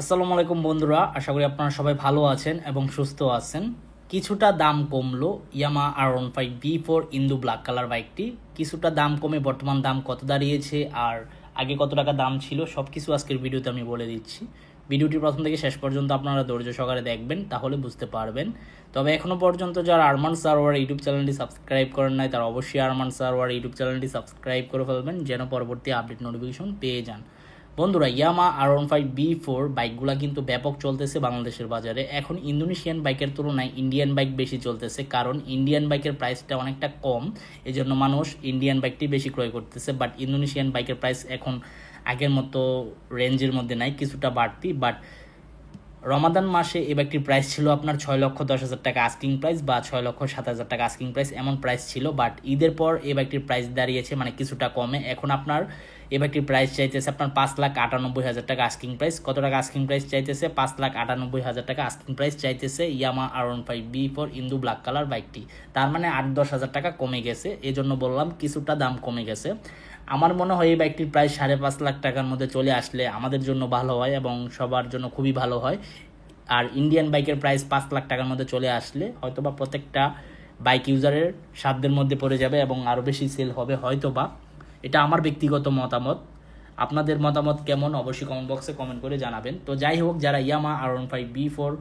আসসালামু আলাইকুম বন্ধুরা, আশা করি আপনারা সবাই ভালো আছেন এবং সুস্থ আছেন। কিছুটা দাম কমলো ইয়ামা R15B4 ইন্দু ব্ল্যাক কালার বাইকটি। কিছুটা দাম কমে বর্তমান দাম কত দাঁড়িয়েছে আর আগে কত টাকা দাম ছিল সব কিছু আজকের ভিডিওতে আমি বলে দিচ্ছি। ভিডিওটি প্রথম থেকে শেষ পর্যন্ত আপনারা ধৈর্য সহকারে দেখবেন, তাহলে বুঝতে পারবেন। তবে এখনও পর্যন্ত যারা আরমান সারোয়ার ইউটিউব চ্যানেলটি সাবস্ক্রাইব করেন নাই তারা অবশ্যই আরমান সারোয়ার ইউটিউব চ্যানেলটি সাবস্ক্রাইব করে ফেলবেন, যেন পরবর্তী আপডেট নোটিফিকেশন পেয়ে যান। বন্ধুরা, ইয়ামা R15B4 বাইকগুলা কিন্তু ব্যাপক চলতেছে বাংলাদেশের বাজারে। এখন ইন্দোনেশিয়ান বাইকের তুলনায় ইন্ডিয়ান বাইক বেশি চলতেছে, কারণ ইন্ডিয়ান বাইকের প্রাইসটা অনেকটা কম, এজন্য মানুষ ইন্ডিয়ান বাইকটি বেশি ক্রয় করতেছে। বাট ইন্দোনেশিয়ান বাইকের প্রাইস এখন আগের মতো রেঞ্জের মধ্যে নাই, কিছুটা বাড়তি। বাট রমাদান মাসে এই বাইকটির প্রাইস ছিল আপনার 6,10,000 টাকা আস্কিং প্রাইস বা 6,07,000 টাকা আস্কিং প্রাইস, এমন প্রাইস ছিল। বাট ঈদের পর এই বাইকটির প্রাইস দাঁড়িয়েছে মানে কিছুটা কমে। এখন আপনার এই বাইকটির প্রাইস চাইতেছে আপনার 5,98,000 টাকা আস্কিং প্রাইস। কত টাকা আস্কিং প্রাইস চাইতেছে? 5,98,000 টাকা আস্কিং প্রাইস চাইতেছে ইয়ামা R15B4 ইন্দু ব্ল্যাক কালার বাইকটি। তার মানে 8-10,000 টাকা কমে গেছে, এজন্য বললাম কিছুটা দাম কমে গেছে। আমার মনে হয় এই বাইকটির প্রায় 5.5 লাখ টাকার মধ্যে চলে আসলে আমাদের জন্য ভালো হয় এবং সবার জন্য খুবই ভালো হয়। আর ইন্ডিয়ান বাইকের প্রাইস 5 লাখ টাকার মধ্যে চলে আসলে হয়তোবা প্রত্যেকটা বাইক ইউজারের সাধ্যের মধ্যে পড়ে যাবে এবং আরও বেশি সেল হবে হয়তোবা। এটা আমার ব্যক্তিগত মতামত। আপনাদের মতামত কেমন অবশ্যই কমেন্ট বক্সে কমেন্ট করে জানাবেন। তো যাই হোক, যারা ইয়ামা R15B4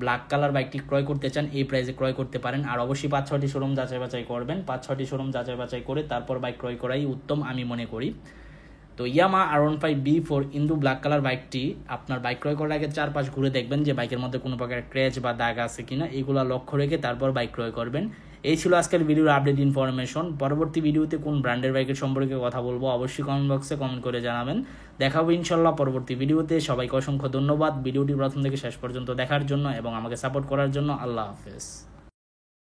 ব্ল্যাক কালার বাইকটি ক্রয় করতে চান এই প্রাইসে ক্রয় করতে পারেন। আর অবশ্যই 5-6টি শোরুম যাচাই বাছাই করবেন। 5-6টি শোরুম যাচাই বাছাই করে তারপর বাইক ক্রয় করাই উত্তম আমি মনে করি। তো ইয়ামা R15B4 ইন্দু ব্ল্যাক কালার বাইকটি আপনার বাইক ক্রয় করার আগে চারপাশ ঘুরে দেখবেন যে বাইকের মধ্যে কোনো প্রকার ক্র্যাচ বা দাগ আছে কিনা, এগুলো লক্ষ্য রেখে তারপর বাইক ক্রয় করবেন। এই ছিল আজকের ভিডিওর আপডেট ইনফরমেশন। পরবর্তী ভিডিওতে কোন ব্র্যান্ডের বাইকের সম্পর্কে কথা বলবো অবশ্যই কমেন্ট বক্সে কমেন্ট করে জানাবেন। দেখাবো ইনশাল্লাহ পরবর্তী ভিডিওতে। সবাইকে অসংখ্য ধন্যবাদ ভিডিওটি প্রথম থেকে শেষ পর্যন্ত দেখার জন্য এবং আমাকে সাপোর্ট করার জন্য। আল্লাহ হাফেজ।